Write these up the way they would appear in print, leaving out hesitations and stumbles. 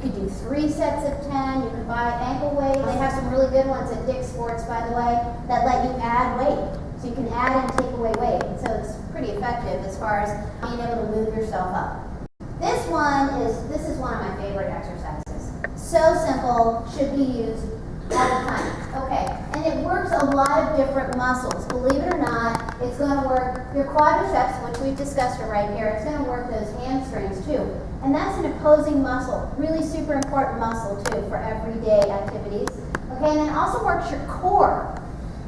could do 3 sets of 10. You could buy ankle weights. They have some really good ones at Dick's Sports, by the way, that let you add weight. So you can add and take away weight. So it's pretty effective as far as being able to move yourself up. This is one of my favorite exercises. So simple, should be used all the time. Okay, and it works a lot of different muscles. Believe it or not, it's going to work your quadriceps, which we've discussed it right here. It's going to work those hamstrings too. And that's an opposing muscle, really super important muscle too for everyday activities. Okay, and then also works your core.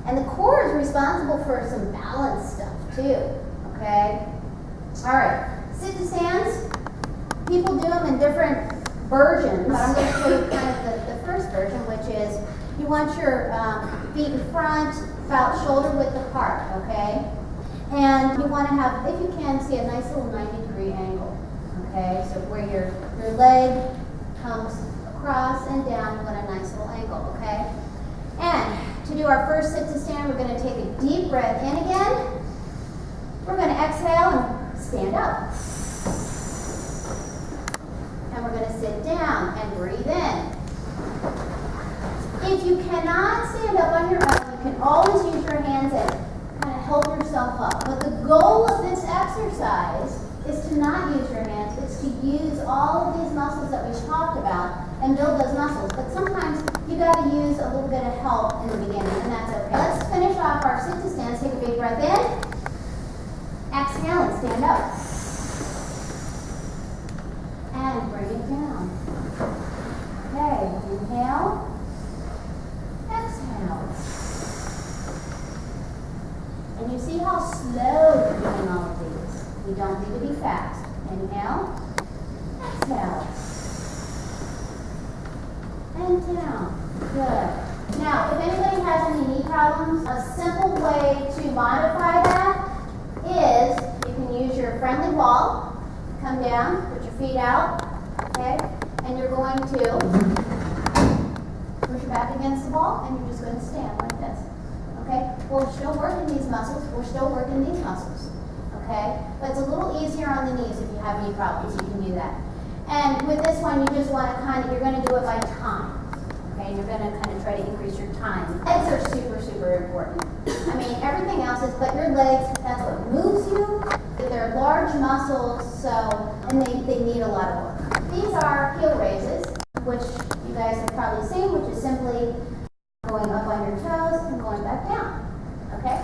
And the core is responsible for some balance stuff too. Okay? All right, sit to stands. People do them in different versions, but I'm going to show you kind of the first version, which is you want your feet in front, about shoulder width apart, okay? And you want to have, if you can, see a nice little 90-degree angle, okay? So where your leg comes across and down, you want a nice little angle, okay? And to do our first sit to stand, we're going to take a deep breath in again. We're going to exhale and stand up. And we're going to sit down and breathe in. If you cannot stand up on your own, you can always use your hands and kind of help yourself up. But the goal of this exercise is to not use your hands. It's to use all of these muscles that we talked about and build those muscles. But sometimes you got to use a little bit of help in the beginning, and that's okay. Let's finish off our sit to stand. Take a big breath in. Exhale and stand up. And bring it down. Okay, inhale. Exhale. And you see how slow you're doing all of these. You don't need to be fast. Inhale. Exhale. And down. Good. Now, if anybody has any knee problems, a simple way to modify that is you can use your friendly wall. Come down, put your feet out, okay? And you're going to push your back against the wall, and you're just going to stand like this, okay? We're still working these muscles. We're still working these muscles, okay? But it's a little easier on the knees if you have any problems. You can do that. And with this one, you just want to you're going to do it by time, okay? And you're going to kind of try to increase your time. Legs are super, super important. I mean, everything else is, but your legs, that's what moves you. They're large muscles, and they need a lot of work. These are heel raises, which you guys have probably seen, which is simply going up on your toes and going back down, okay?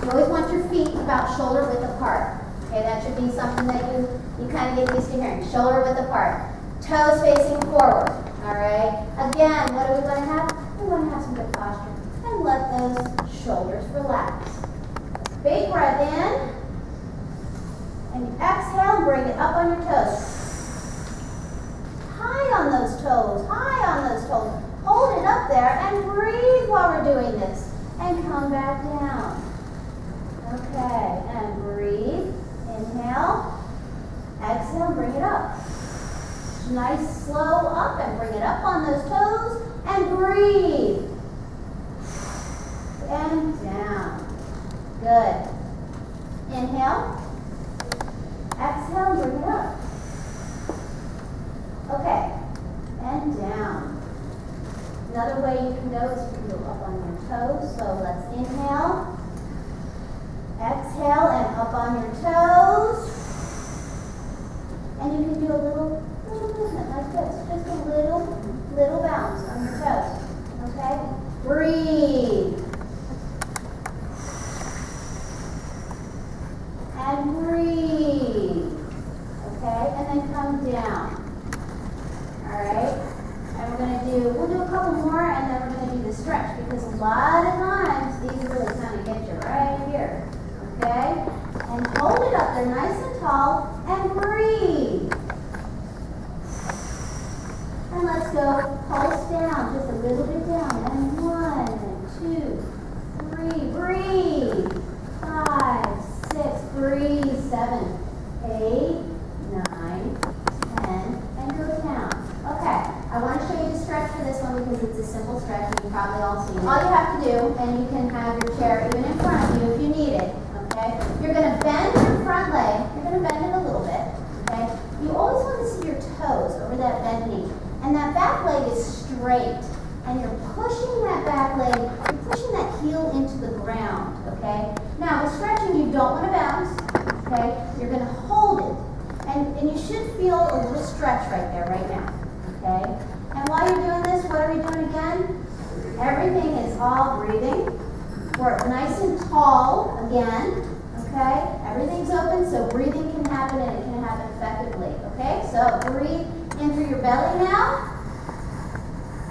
You always want your feet about shoulder width apart, okay? That should be something that you kind of get used to hearing, shoulder width apart. Toes facing forward, all right? Again, what do we want to have? We want to have some good posture and let those shoulders relax. Big breath in. And you exhale and bring it up on your toes. High on those toes, high on those toes. Hold it up there and breathe while we're doing this. And come back down. Okay, and breathe. Inhale. Exhale, bring it up. Nice slow up and bring it up on those toes. And breathe. And down. Good. Inhale. Exhale, bring it up. Okay, and down. Another way you can go is you can go up on your toes. So let's inhale. Exhale, and up on your toes. And you can do a little movement like this. Just a little bounce on your toes. Okay? Breathe. And breathe. Okay, and then come down. All right, and we'll do a couple more, and then we're going to do the stretch, because a lot of times these really kind of get you right here. Okay, and hold it up there nice and tall, and breathe. And let's go pulse down, just a little bit down, and 1, and 2, 3, breathe. 5, 6, breathe. 7, 8, 9, 10, and go down. Okay, I want to show you the stretch for this one because it's a simple stretch and you've probably all seen it. All you have to do, and you can have your chair even in front of you if you need it, okay? You're going to bend your front leg. You're going to bend it a little bit, okay? You always want to see your toes over that bent knee. knee. And that back leg is straight. And you're pushing that back leg, you're pushing that heel into the ground, okay? Now, with stretching, you don't want to bounce, okay? You're going to hold it. And you should feel a little stretch right there, right now, okay? And while you're doing this, what are we doing again? Everything is all breathing. We're nice and tall again, okay? Everything's open, so breathing can happen and it can happen effectively, okay? So breathe in through your belly now.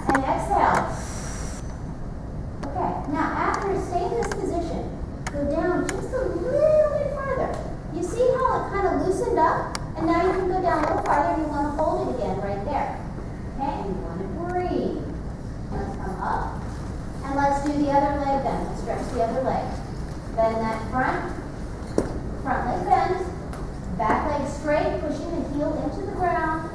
And exhale. Okay, now after you stay in this position, go down just a little bit farther. You see how it kind of loosened up? And now you can go down a little farther and you want to hold it again right there. Okay, and you want to breathe. Let's come up. And let's do the other leg then. Let's stretch the other leg. Bend that front leg bends. Back leg straight, pushing the heel into the ground.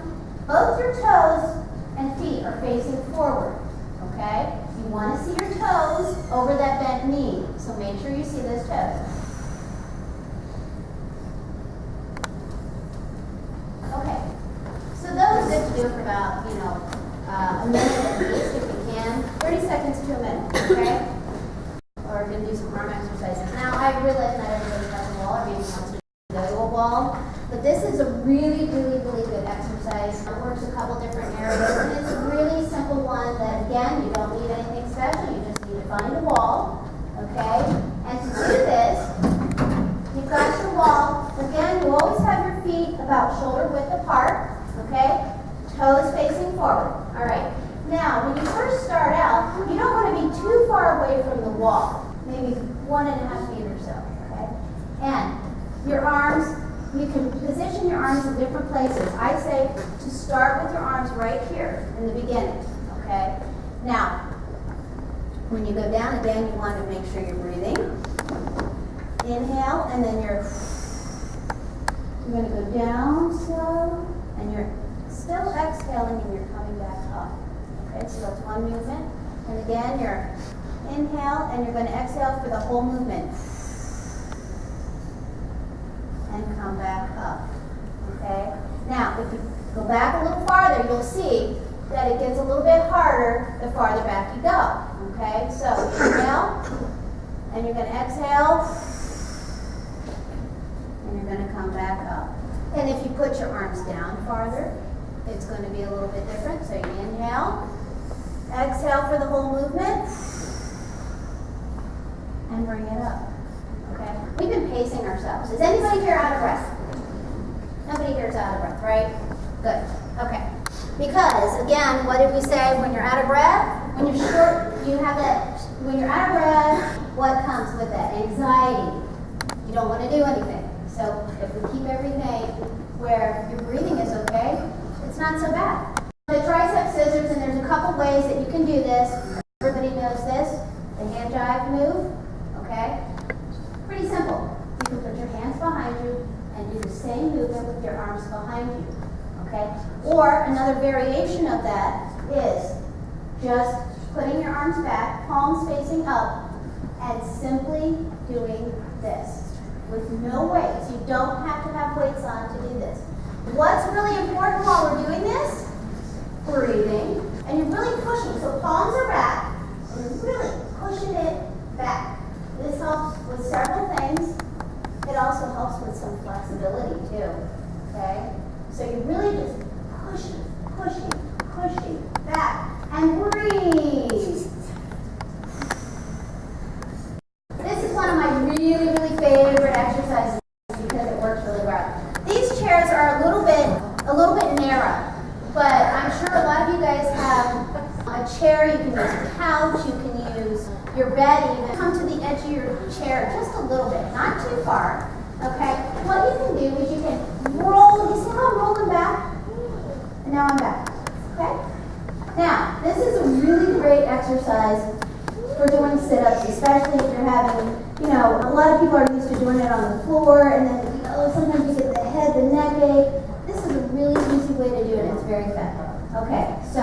Both your toes and feet are facing forward, okay? You want to see your toes over that bent knee, so make sure you see those toes. Okay, so those are good to do for about, a minute at least if you can. 30 seconds to a minute, okay? Or we're going to do some arm exercises. Now, I realize not everybody has a wall, or maybe wants to go to a wall. But this is a really, really, really good exercise. It works a couple different areas, and it's a really simple one that, again, you don't need anything special. You just need to find a wall, okay? And to do this, you've got your wall. Again, you always have your feet about shoulder width apart, okay? Toes facing forward. All right. Now, when you first start out, you don't want to be too far away from the wall, maybe 1.5 feet or so, okay? And your arms, you can position your arms in different places. I say to start with your arms right here in the beginning, okay? Now, when you go down again, you want to make sure you're breathing. Inhale, and then you're going to go down slow, and you're still exhaling, and you're coming back up. Okay, so that's one movement. And again, you're inhale, and you're going to exhale for the whole movement. And come back up, okay? Now, if you go back a little farther, you'll see that it gets a little bit harder the farther back you go, okay? So, inhale, and you're going to exhale, and you're going to come back up. And if you put your arms down farther, it's going to be a little bit different. So, you inhale, exhale for the whole movement, and bring it up. Okay. We've been pacing ourselves. Is anybody here out of breath? Nobody here is out of breath, right? Good. Okay. Because, again, what did we say when you're out of breath? When you're short, you have that, when you're out of breath, what comes with that? Anxiety. You don't want to do anything. So if we keep everything where your breathing is okay, it's not so bad. The tricep scissors, and there's a couple ways that you can do this. Everybody knows this. The hand jive move, okay? Pretty simple. You can put your hands behind you and do the same movement with your arms behind you, okay? Or another variation of that is just putting your arms back, palms facing up, and simply doing this with no weights. You don't have to have weights on to do this. What's really important while we're doing this? Breathing. And you're really pushing. So palms are back, and you're really pushing it back. This helps with several things. It also helps with some flexibility too, okay? So you're really just pushing, pushing, pushing back, and breathe. This is one of my really, really favorite exercises because it works really well. These chairs are a little bit narrow, but I'm sure a lot of you guys have a chair. You can use a couch, you can use your bed even. Come to the edge of your chair just a little bit, not too far, okay? What you can do is you can roll. You see how I'm rolling back? And now I'm back, okay? Now, this is a really great exercise for doing sit-ups, especially if you're having, a lot of people are used to doing it on the floor, and then, sometimes you get the head, the neck ache. This is a really easy way to do it, and it's very effective. Okay, so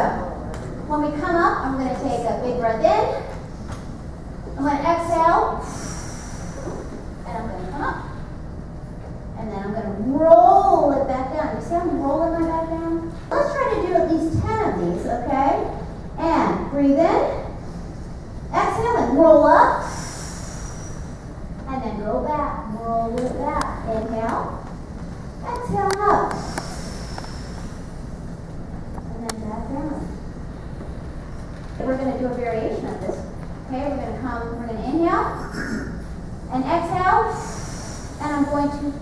when we come up, I'm going to take a big breath in. I'm going to exhale, and I'm going to come up. And then I'm going to roll it back down. You see how I'm rolling my back down? Let's try to do at least 10 breathe in. Exhale and roll up. And then go back. Roll it back. Inhale. Exhale up. And then back down. We're going to do a variation of this. Okay, we're going to inhale and exhale. And I'm going to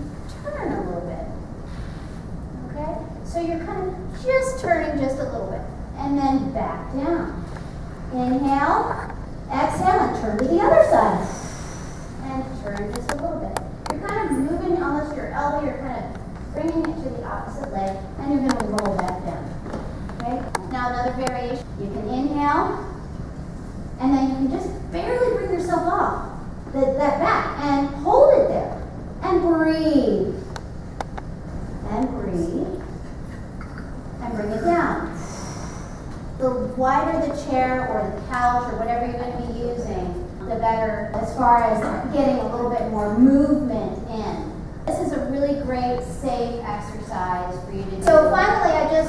turn a little bit. Okay? So you're kind of just turning just a little bit. And then back down. Inhale, exhale, and turn to the other side. And turn just a little bit. You're kind of moving almost your elbow, you're kind of bringing it to the opposite leg, and you're going to roll back down. Okay? Now another variation. You can inhale, and then you can just barely bring yourself off that back, and hold it there. And breathe. And breathe. And bring it down. The wider the chair or the couch or whatever you're going to be using, the better as far as getting a little bit more movement in. This is a really great, safe exercise for you to do. So finally, like I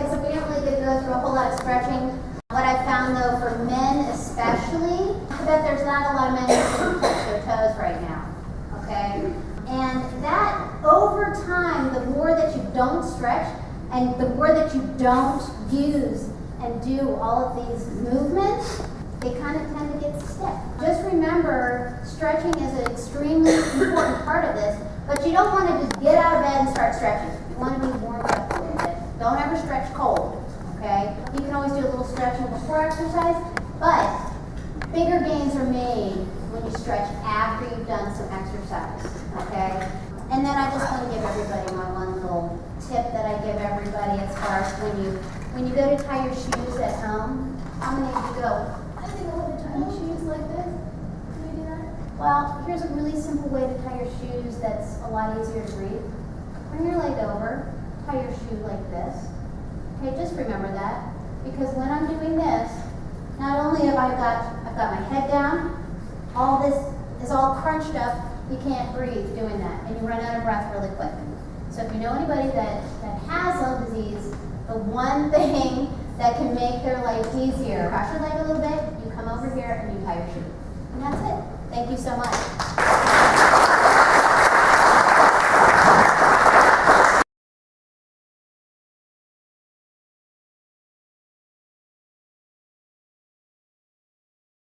said, we didn't really get to go through a whole lot of stretching. What I found though, for men especially, I bet there's not a lot of men who can touch their toes right now. Okay? And that, over time, the more that you don't stretch and the more that you don't use and do all of these movements, they kind of tend to get stiff. Just remember, stretching is an extremely important part of this, but you don't want to just get out of bed and start stretching. You want to be warmed up a little bit. Don't ever stretch cold, okay? You can always do a little stretching before exercise, but bigger gains are made when you stretch after you've done some exercise, okay? And then I just want to give everybody my one little tip that I give everybody as far as when you go to tie your shoes at home. How many of you go, I think I want to tie my shoes like this? Can you do that? Well, here's a really simple way to tie your shoes that's a lot easier to breathe. Bring your leg over, tie your shoe like this. Okay, just remember that, because when I'm doing this, not only have I've got my head down, all this is all crunched up, you can't breathe doing that, and you run out of breath really quick. So if you know anybody that has lung disease, the one thing that can make their life easier, cross your leg a little bit, you come over here and you tie your shoe. And that's it. Thank you so much.